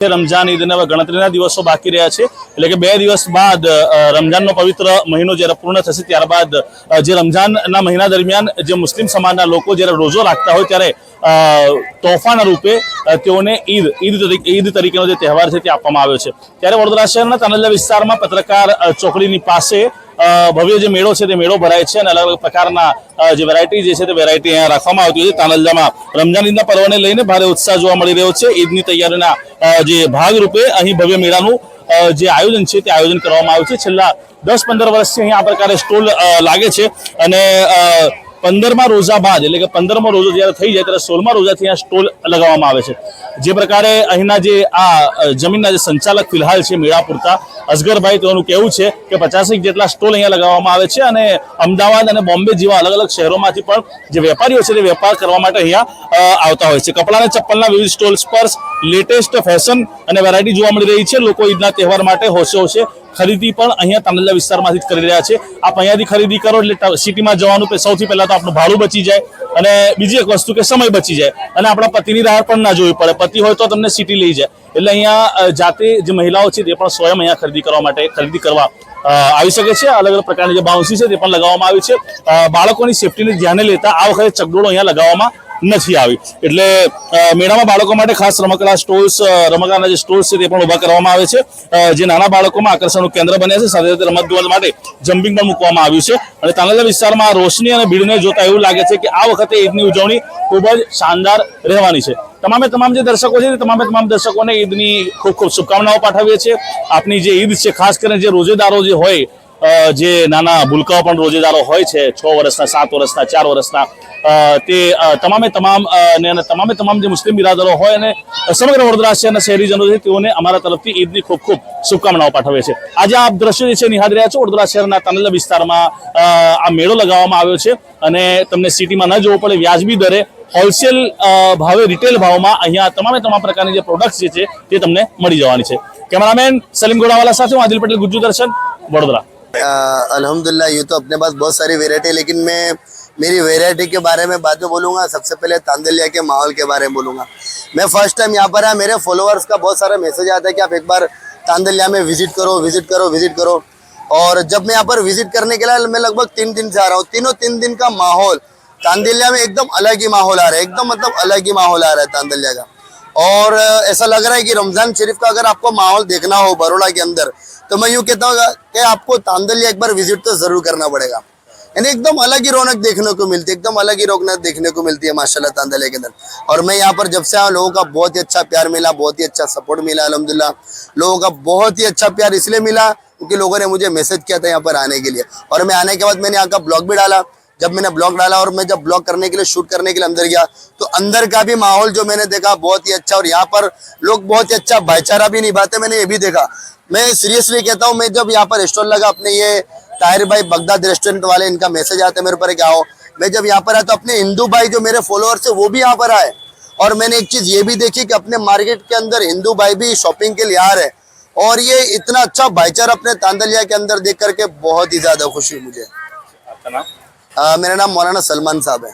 રમજાન ઈદને હવે ગણતરીના દિવસો બાકી રહ્યા છે એટલે કે 2 દિવસ બાદ રમજાનનો પવિત્ર મહિનો જ્યારે પૂર્ણ થશે ત્યારબાદ જે રમજાનના મહિના દરમિયાન જે મુસ્લિમ સમાજના લોકો જ્યારે રોજો રાખતા હોય ત્યારે તોફાના રૂપે તેઓને ઈદ તરીકેનો જે તહેવાર છે તે આપવામાં આવ્યો છે। ત્યારે વડોદરા શહેરના તાનલ્લા વિસ્તારમાં પત્રકાર ચોકડીની પાસે ભવ્ય જે મેળો છે તે મેળો ભરાય છે અને અલગ અલગ પ્રકારના જે વેરાયટી જે છે તે વેરાયટી અહીંયા રાખવામાં આવતી હોય છે। તાનલ્લામાં રમજાન ઈદના પર્વને લઈને ભારે ઉત્સાહ જોવા મળી રહ્યો છે। ઈદની તૈયારીના જે ભાગરૂપે અહીં ભવ્ય મેળાનું જે આયોજન છે તે આયોજન કરવામાં આવ્યું છે। છેલ્લા 10-15 વર્ષથી અહીં આ પ્રકારે સ્ટોલ લાગે છે અને 15મા રોજા બાદ એટલે કે 15મો રોજો જ્યારે થઈ જાય ત્યારે 16મા રોજાથી અહીંયા સ્ટોલ લગાવવામાં આવે છે। જે પ્રકારે અહીંના જે આ જમીનના જે સંચાલક ફિલહાલ છે મેળા પૂરતા અસગરભાઈ તેઓનું કહેવું છે કે 50 જેટલા સ્ટોલ અહીંયા લગાવવામાં આવે છે અને અમદાવાદ અને બોમ્બે જેવા અલગ અલગ શહેરોમાંથી પણ જે વેપારીઓ છે તે વેપાર કરવા માટે અહીંયા આવતા હોય છે। કપડા અને ચપ્પલના વિવિધ સ્ટોલ્સ પર લેટેસ્ટ ફેશન અને વેરાયટી જોવા મળી રહી છે। લોકો ઈદના તહેવાર માટે હોશે ખરીદી પણ અહીંયા તાનલ્લા વિસ્તારમાંથી જ કરી રહ્યા છે। આપ અહીંયાથી ખરીદી કરો એટલે સિટીમાં જવાનું સૌથી પહેલા તો આપણું ભાડું બચી જાય અને બીજી એક વસ્તુ કે સમય બચી જાય અને આપણા પતિની રાહ પણ ના જોવી પડે। પતિ હોય તો તમને સિટી લઈ જાય એટલે અહીંયા જાતે જે મહિલાઓ છે તે પણ સ્વયં અહીંયા ખરીદી કરવા આવી શકે છે। અલગ અલગ પ્રકારની જે બાઉન્સી છે તે પણ લગાવવામાં આવી છે। બાળકોની સેફટીને ધ્યાને લેતા આ વખતે ચકડોળો અહીંયા લગાવવામાં નથી આવી એટલે મેળામાં બાળકો માટે ખાસ રમકડાના જે સ્ટોલ્સ છે તે પણ ઊભા કરવામાં આવે છે જે નાના બાળકોમાં આકર્ષણનું કેન્દ્ર બન્યા છે। સાથે સાથે રમતગમત માટે જમ્પિંગ પણ મૂકવામાં આવ્યું છે અને તાનલ્લા વિસ્તારમાં રોશની અને ભીડને જોતા એવું લાગે છે કે આ વખતે ઈદની ઉજવણી ખૂબ જ શાનદાર રહેવાની છે। તમામ જે દર્શકો છે તમામ દર્શકોને ઈદની ખૂબ ખૂબ શુભકામનાઓ પાઠવીએ છીએ। આપની જે ઈદ છે ખાસ કરીને જે રોજેદારો જે હોય જે નાના ભૂલકાઓ પણ રોજેદારો હોય છે 6 વર્ષના 7 વર્ષના 4 વર્ષના તે તમામ જે મુસ્લિમ બિરાદરો હોય અને સમગ્ર વડોદરા શહેરના શહેરીજનો છે તેઓને અમારા તરફથી ઈદની ખૂબ ખૂબ શુભકામનાઓ પાઠવીએ છીએ। આજે આપ દ્રશ્યો જે છે નિહાળી રહ્યા છો વડોદરા શહેરના તાનલ્લા વિસ્તારમાં આ મેળો લગાવવામાં આવ્યો છે અને તમને સિટીમાં ન જવું પડે વ્યાજબી દરે હોલસેલ ભાવે રિટેલ ભાવમાં અહીંયા તમામ પ્રકારની જે પ્રોડક્ટ્સ જે છે તે તમને મળી જવાની છે। कैमरामैन सलीम गोड़ावाला साथ हूँ आदिल पटेल गुज्जू दर्शन वडोदरा। अल्हम्दुलिल्लाह ये तो अपने पास बहुत सारी वेरायटी लेकिन मैं मेरी वेरायटी के बारे में बाद में बोलूँगा। सबसे पहले तांदलिया के माहौल के बारे में बोलूँगा। मैं फर्स्ट टाइम यहाँ पर आया, मेरे फॉलोअर्स का बहुत सारा मैसेज आता है कि आप एक बार तांदलिया में विजिट करो। और जब मैं यहाँ पर विजिट करने के लिए मैं लगभग 3 दिन से आ रहा हूँ। 3 दिन का माहौल तांदलिया में एकदम अलग ही माहौल आ रहा है, एकदम मतलब अलग ही माहौल आ रहा है तांदलिया का। और ऐसा लग रहा है कि रमजान शरीफ का अगर आपको माहौल देखना हो बड़ौदा के अंदर तो मैं यूँ कहता हूँ कि आपको तांदलिया एक बार विजिट तो जरूर करना पड़ेगा। यानी एकदम अलग ही रौनक देखने को मिलती है, एकदम अलग ही रौनक देखने को मिलती है माशाल्लाह तांदलिया के अंदर। और मैं यहाँ पर जब से आया लोगों का बहुत ही अच्छा प्यार मिला, बहुत ही अच्छा सपोर्ट मिला अल्हम्दुलिल्लाह। लोगों का बहुत ही अच्छा प्यार इसलिए मिला क्योंकि लोगों ने मुझे मैसेज किया था यहाँ पर आने के लिए। और मैं आने के बाद मैंने यहाँ का ब्लॉग भी डाला। जब मैंने ब्लॉग डाला और मैं जब ब्लॉग करने के लिए शूट करने के लिए अंदर गया तो अंदर का भी माहौल जो मैंने देखा बहुत ही अच्छा। और यहाँ पर लोग बहुत ही अच्छा भाईचारा भी निभाते मैंने ये भी देखा। मैं सीरियसली कहता हूँ, मैं जब यहाँ पर रेस्टोरेंट लगा अपने ये ताहिर भाई बगदाद रेस्टोरेंट वाले इनका मैसेज आते मेरे ऊपर कि आओ। मैं जब यहाँ पर आया तो अपने हिंदू भाई जो मेरे फॉलोअर्स है वो भी यहाँ पर आए। और मैंने एक चीज़ ये भी देखी कि अपने मार्केट के अंदर हिंदू भाई भी शॉपिंग के लिए आ रहे। और ये इतना अच्छा भाईचारा अपने तांदलिया के अंदर देख करके बहुत ही ज़्यादा खुशी हुई मुझे। मेरा नाम मौलाना सलमान साहब है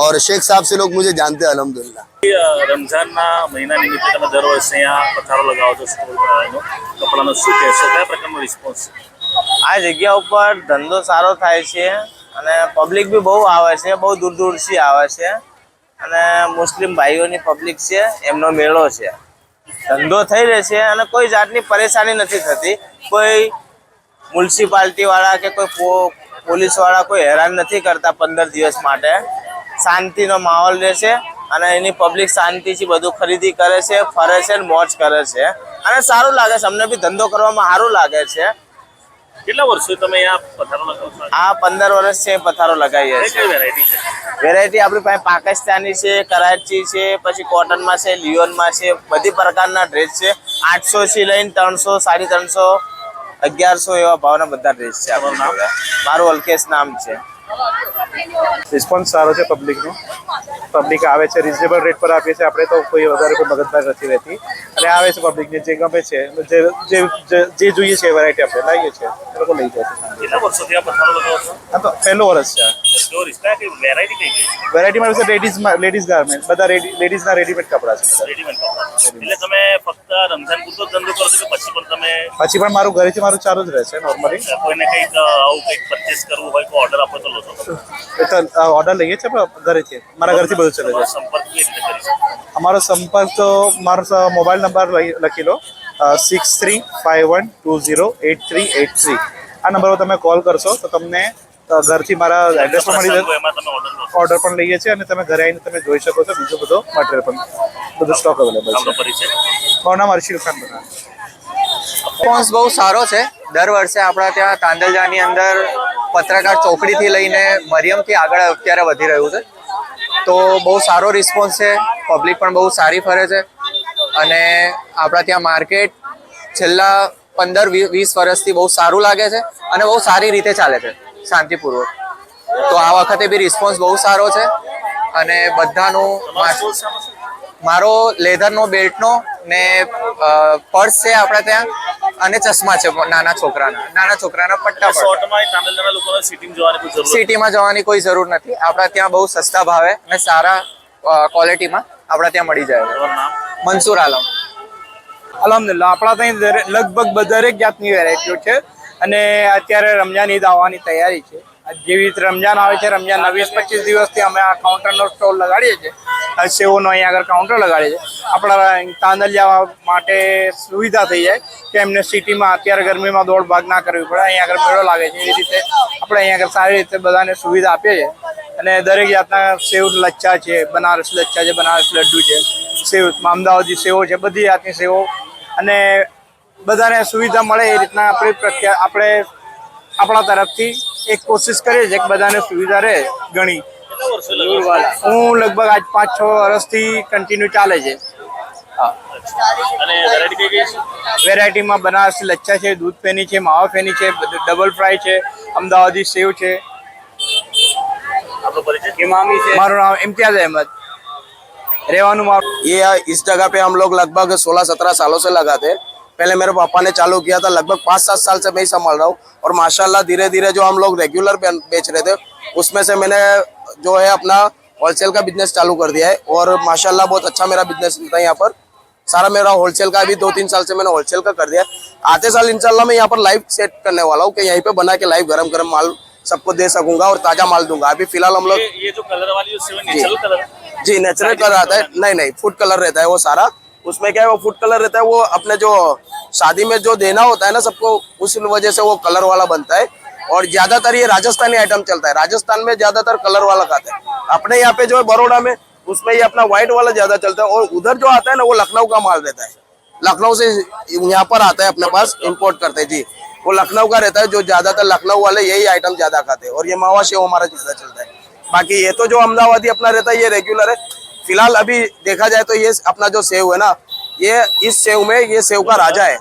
और शेख साहब से लोग मुझे जानते हैं अल्हम्दुलिल्लाह। રમઝાનના મહિના નિમિત્તે તમે દર વર્ષે અહીંયા પથારો લગાવો છો સ્ટોલ કરાવીનો કપડાનો શું કહેશો કયા પ્રકારનો રિસ્પોન્સ? આ જગ્યા ઉપર ધંધો સારો થાય છે અને પબ્લિક બી બહુ આવે છે, બહુ દૂર દૂરથી આવે છે અને મુસ્લિમ ભાઈઓની પબ્લિક છે એમનો મેળો છે। ધંધો થઈ રહે છે અને કોઈ જાતની પરેશાની નથી થતી। કોઈ મ્યુનિસિપાલિટીવાળા કે કોઈ પોલીસવાળા કોઈ હેરાન નથી કરતા। 15 દિવસ માટે શાંતિનો માહોલ રહેશે અને એની પબ્લિક શાંતિથી બધું ખરીદી કરે છે, ફરે છે, મોજ કરે છે અને સારું લાગે છે। અમને બી ધંધો કરવામાં સારું લાગે છે। કેટલા વર્ષોથી તમે અહીંયા પથારો લગાવો છો? આ 15 વર્ષથી પથારો લગાવીએ છીએ। વેરાયટી છે? વેરાયટી આપણી પાસે પાકિસ્તાની છે, કરાચી છે, પછી કોટનમાં છે, લિયોનમાં છે, બધી પ્રકારના ડ્રેસ છે। 800 થી લઈને 300, 350, 1100 એવા ભાવના બધા ડ્રેસ છે। મારું અલ્કેશ નામ છે। રિસ્પોન્સ સારો છે પબ્લિકનો। પબ્લિક આવે છે, રિઝનેબલ રેટ પર આપીએ છીએ આપણે તો કોઈ વધારે કોઈ મગજમારી નથી રહેતી અને આવે છે પબ્લિકને જે ગમે છે જે જોઈએ છે એ વેરાયટી આપણે લાવીએ છીએ એ લોકો લઈ જાય છે। કેટલા વર્ષોથી આ પથારો લગાવો છો? હા તો પહેલું વર્ષ છે। સ્ટોર ઇસકા કે વેરાયટી કઈ કઈ વેરાયટીમાં લેડીઝ ગાર્મેન્ટ બધા લેડીઝના રેડીમેડ કપડાં છે બધા. રેડીમેડ કપડા એટલે તમે ફક્ત રમઝાન પૂરતો જ ધંધો કરો છો કે પછી પણ તમે પછી પણ મારું ઘરેથી મારું ચાલુ જ રહે છે નોર્મલી. કોઈને કંઈક આવું કંઈક પરચેસ કરવું હોય તો ઓર્ડર આપો તો લો છો તો ઓર્ડર લઈએ છીએ પણ ઘરેથી મારા ઘરથી બધું ચલે છે. સંપર્ક કેવી રીતે કરી શકો અમારો સંપર્ક તો મારો મોબાઈલ નંબર લખી લો 6351208383. આ નંબર પર તમે કોલ કરશો તો તમને ઘરથી મારા એડ્રેસ પર મળી જશે. એમાં તમે ઓર્ડર લો છો ઓર્ડર પણ લઈએ છીએ અને તમે ઘરે આવીને તમે જોઈ શકો છો બીજો બધો મટીરિયલ પણ બધું સ્ટોક અવેલેબલ આપણો છે. પરિચય મારું નામ અર્શિલ ખાન બના. રિસ્પોન્સ બહુ સારો છે. દર વર્ષે આપણા ત્યાં તાંદલજાની અંદર પત્રકાર ચોકડીથી લઈને મરિયમથી આગળ અત્યારે વધી રહ્યું છે. તો બહુ સારો રિસ્પોન્સ છે. પબ્લિક પણ બહુ સારી ફરે છે અને આપણા ત્યાં માર્કેટ છેલ્લા 15-20 વર્ષથી બહુ સારું લાગે છે અને બહુ સારી રીતે ચાલે છે શાંતિપૂર્વક. તો આ વખતે બી રિસ્પોન્સ બહુ સારો છે અને બધાનું મારો લેધરનો બેલ્ટનો ને પર્સ છે આપણા ત્યાં અને ચશ્મા છે નાના છોકરાના પટ્ટા પણ. શોર્ટમાં તામિલનાડુના લોકોને સિટિંગ જોવાની કોઈ જરૂર સિટીમાં જવાની કોઈ જરૂર નથી. આપણા ત્યાં બહુ સસ્તા ભાવે અને સારા ક્વોલિટીમાં આપણા ત્યાં મળી જાય છે. તમારું નામ મંસૂર આલમ. અલહમદુલિલ્લાહ આપણા ત્યાં લગભગ દરેક જાતની વેરાયટીઓ છે અને અત્યારે રમજાન ઈદ આવવાની તૈયારી છે. જેવી રીતે રમજાન આવે છે, રમજાન 20-25 દિવસથી અમે આ કાઉન્ટરનો સ્ટોલ લગાડીએ છીએ. સેવોનો અહીંયા આગળ કાઉન્ટર લગાડીએ છીએ. આપણા તાંદલિયા માટે સુવિધા થઈ જાય કે એમને સિટીમાં અત્યારે ગરમીમાં દોડ ભાગ ના કરવી પડે. અહીંયા આગળ મેળો લાગે છે એ રીતે આપણે અહીંયા આગળ સારી રીતે બધાને સુવિધા આપીએ છીએ અને દરેક જાતના સેવ લચ્છા છે, બનારસ લચ્છા છે, બનારસ લડ્ડુ છે, સેવ અમદાવાદી સેવો છે, બધી જાતની સેવો અને બધાને સુવિધા મળે એ રીતના આપણે આપણા તરફથી એક કોશિશ કરીએ છીએ કે બધાને સુવિધા રહે ઘણી. હું લગભગ આજ 5-6 વર્ષથી કન્ટિન્યુ ચાલે છે. હા. અને વેરાયટી કઈ કઈ છે વેરાયટીમાં બનારસી લચ્છા છે, દૂધ ફેની છે, માવા ફેની છે, ડબલ ફ્રાય છે, અમદાવાદી સેવ છે. આપણો પરિચય ઇમામી છે. મારું નામ ઇમ્તિયાઝ અહેમદ. રહેવાનું મારું ये इस जगह पे हम लोग लगभग 16-17 सालों से लगाते हैं. पहले मेरे पापा ने चालू किया था, लगभग 5-7 साल से मैं ही संभाल रहा हूँ और माशाल्लाह धीरे धीरे जो हम लोग रेगुलर बेच रहे थे उसमें से मैंने जो है अपना होलसेल का बिजनेस चालू कर दिया है और माशाल्लाह बहुत अच्छा मेरा बिजनेस चलता है यहाँ पर. सारा मेरा होलसेल का अभी 2-3 साल से मैंने होलसेल का कर दिया. आते साल इंशाल्लाह मैं यहाँ पर लाइव सेट करने वाला हूँ कि यहीं पे बना के लाइव गरम गरम माल सबको दे सकूंगा और ताजा माल दूंगा. अभी फिलहाल हम लोग ये जो कलर वाली जो सेव नेचुरल कलर है जी नेचुरल कलर आता है. नहीं फूड कलर रहता है वो सारा. उसमें क्या है वो फूड कलर रहता है वो अपने जो शादी में जो देना होता है ना सबको उस वजह से वो कलर वाला बनता है और ज्यादातर ये राजस्थानी आइटम चलता है. राजस्थान में ज्यादातर कलर वाला खाते हैं. अपने यहाँ पे जो है बड़ौदा में उसमें ये अपना व्हाइट वाला ज्यादा चलता है और उधर जो आता है ना वो लखनऊ का माल रहता है. लखनऊ से यहाँ पर आता है अपने पास इम्पोर्ट करते हैं जी. वो लखनऊ का रहता है जो ज्यादातर लखनऊ वाले यही आइटम ज्यादा खाते हैं और ये मावा शेव हमारा ज्यादा चलता है. बाकी ये तो जो अहमदाबादी अपना रहता है ये रेगुलर है. फिलहाल अभी देखा जाए तो ये अपना जो सेव है ना ये इस सेव में ये सेव का राजा है.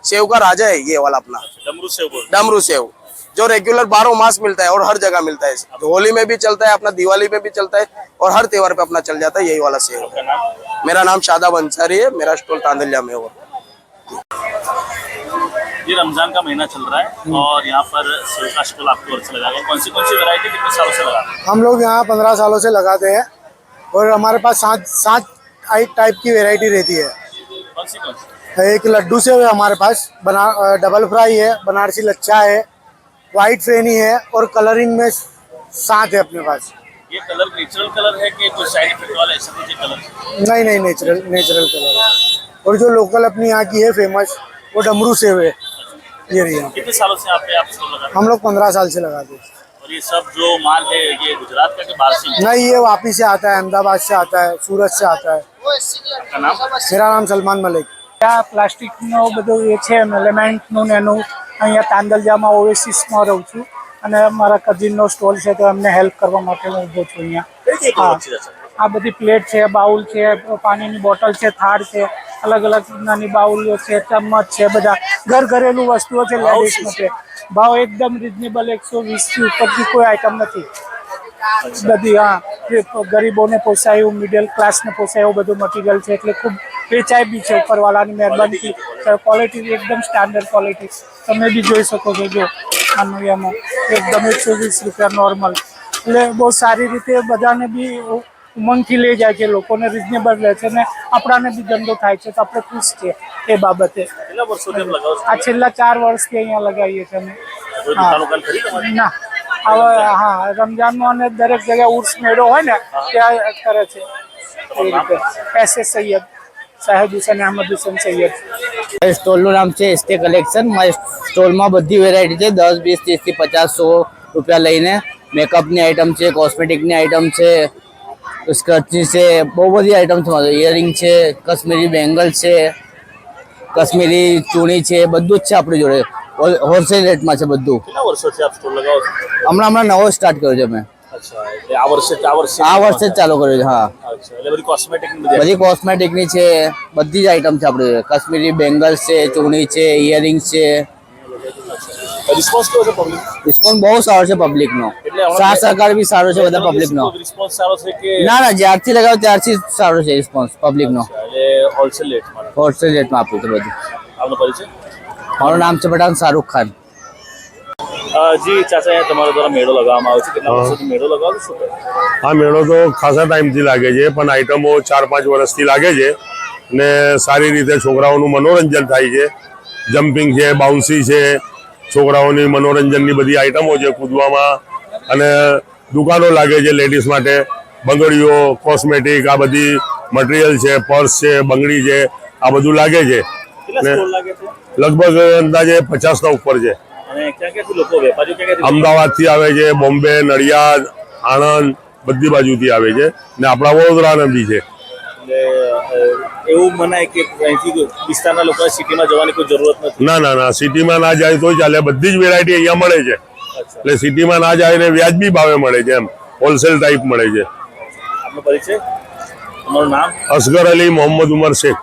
सेव का राजा है ये वाला अपना डमरू सेव बोल डमरू सेव जो रेगुलर 12 मास मिलता है और हर जगह मिलता है. होली में भी चलता है, अपना दिवाली में भी चलता है और हर त्योहार पे अपना चल जाता है यही वाला सेव. का नाम मेरा नाम शादाब अंसारी है. मेरा स्टॉल तांदलिया में हो. ये रमजान का महीना चल रहा है और यहाँ पर सेव का स्टॉल आपके ओर से लगाया कौन सी वेरायटी कितने सालों से लगा हम लोग यहाँ 15 सालों से लगाते हैं और हमारे पास 7 टाइप की वैरायटी रहती है. कौन सी एक लड्डू सेव है हमारे पास, डबल फ्राई है, बनारसी लच्छा है, वाइट फेनी है और कलरिंग में 7 है अपने पास. ये कलर नेचुरल कलर है कि कोई साइड इफेक्ट वाला ऐसा कुछ कलर नहीं नेचुरल कलर है. और जो लोकल अपनी यहाँ की है फेमस वो डमरू सेव है. ये रही है. कितने सालों से आप स्टॉल लगा हम लोग 15 साल से लगाते हैं. और ये सब जो माल है ये गुजरात का के बाहर से नहीं, ये वापी से आता है, अहमदाबाद से आता है, सूरत से आता है. आपका नाम मेरा नाम सलमान मलिक. આ પ્લાસ્ટિકનો બધું એ છે એલિમેન્ટનું ને એનું અહીંયા તાંદલજામાં ઓએસિસમાં રહું છું અને મારા કઝિનનો સ્ટોલ છે તો એમને હેલ્પ કરવા માટે હું ઊભો છું અહીંયા. હા, આ બધી પ્લેટ છે, બાઉલ છે, પાણીની બોટલ છે, થાળ છે, અલગ અલગ નાની બાઉલો છે, ચમચ છે, બધા ઘરેલું વસ્તુઓ છે લેડીઝ માટે. ભાવ એકદમ રિઝનેબલ, 120થી ઉપરની કોઈ આઈટમ નથી બધી. હા, ગરીબોને પોસાય એવું, મિડલ ક્લાસને પોસાય એવું બધું મટીરિયલ છે એટલે ખૂબ વેચાય બી છે ઉપરવાળાની મહેરબાનીથી. ક્વોલિટી એકદમ સ્ટાન્ડર્ડ ક્વોલિટી તમે બી જોઈ શકો છો. જો આનું એમાં એકદમ 120 રૂપિયા નોર્મલ એટલે બહુ સારી રીતે બધાને બી ઉમંગથી લઈ જાય છે, લોકોને રિઝનેબલ રહે છે અને આપણાને બી ધંધો થાય છે, તો આપણે ખુશ છીએ એ બાબતે. કેટલા વર્ષોથી આપ લગાવો છો? આ છેલ્લા 4 વર્ષથી અહીંયા લગાવીએ છીએ અમે. કોઈ દુકાનો કાન ખરી તમારી? ના, હવે હા, રમજાનનો અને દરેક જગ્યાએ ઉર્સ મેળો હોય ને ત્યાં કરે છે એ રીતે. એસ સૈયદ, સાહેબ હુસેન અહેમદ હુસેન સૈયદ. સ્ટોલનું નામ છે એસકે કલેક્શન. મારી સ્ટોલમાં બધી વેરાયટી છે, 10, 20, 30 થી 50, 100 રૂપિયા લઈને. મેકઅપની આઈટમ છે, કોસ્મેટિકની આઈટમ છે, સ્કર્ટની છે, બહુ બધી આઈટમ છે મારી. ઇયરિંગ છે, કાશ્મીરી બેંગલ છે, કાશ્મીરી ચૂણી છે, બધું જ છે આપણી જોડે. હોલસેલ રેટમાં છે બધું. કેટલા વર્ષોથી આપ સ્ટોલ લગાવો છો? હમણાં નવો સ્ટાર્ટ કર્યો છે મેં. અચ્છા, એટલે આ વર્ષે આ વર્ષે જ ચાલુ કર્યો છે. હા, અચ્છા, એટલે બધી કોસ્મેટિક બધી કોસ્મેટિકની છે, બધી જ આઈટમ છે આપણી જોડે. કાશ્મીરી બેંગલ્સ છે, ચૂણી છે, ઇયરિંગ્સ છે. રિસ્પોન્સ કેવો છે પબ્લિક? રિસ્પોન્સ બહુ સારો છે પબ્લિકનો. સાથ સહકાર બી સારો છે બધા પબ્લિકનો. રિસ્પોન્સ સારો છે કે ના, જ્યારથી લગાવ્યો ત્યારથી સારો છે રિસ્પોન્સ પબ્લિકનો. એટલે હોલસેલ રેટમાં? હોલસેલ રેટમાં આપ્યું છે બધું. આપનો પરિચય? મારું નામ છે પઠાણ શાહરુખ ખાન. જી ચાચા, અહીંયા તમારા દ્વારા મેળો લગાવવામાં આવે છે. કેટલા વર્ષોથી મેળો લગાવો છો? શું કહે? આ મેળો તો ખાસા ટાઈમથી લાગે છે, પણ આઈટમો 4-5 વર્ષથી લાગે છે ને સારી રીતે છોકરાઓનું મનોરંજન થાય છે. જમ્પિંગ છે, બાઉન્સી છે, છોકરાઓની મનોરંજનની બધી આઈટમો છે કૂદવામાં. અને દુકાનો લાગે છે લેડીઝ માટે, બંગડીઓ, કોસ્મેટિક, આ બધી મટીરિયલ છે, પર્સ છે, બંગડી છે, આ બધું લાગે છે. કેટલા સ્ટોલ લાગે છે? લગભગ અંદાજે 50ના ઉપર છે. અને ક્યાં ક્યાંથી લોકો, વેપારીઓ ક્યાં અમદાવાદથી આવે છે, બોમ્બે, નડિયાદ, આણંદ, બધી બાજુથી આવે છે ને આપણા વડોદરાના બી છે. એટલે એવું મનાય કે અહીંથી વિસ્તારના લોકોને સિટીમાં જવાની કોઈ જરૂરત નથી? ના, સિટીમાં ના જાય તો ચાલે. બધી જ વેરાયટી અહીંયા મળે છે. એટલે સિટીમાં ના જાય ને વ્યાજબી ભાવે મળે છે, એમ હોલસેલ ટાઈપ મળે છે. આપનો પરિચય? તમારું નામ? અસગર અલી મોહમ્મદ ઉમર શેખ.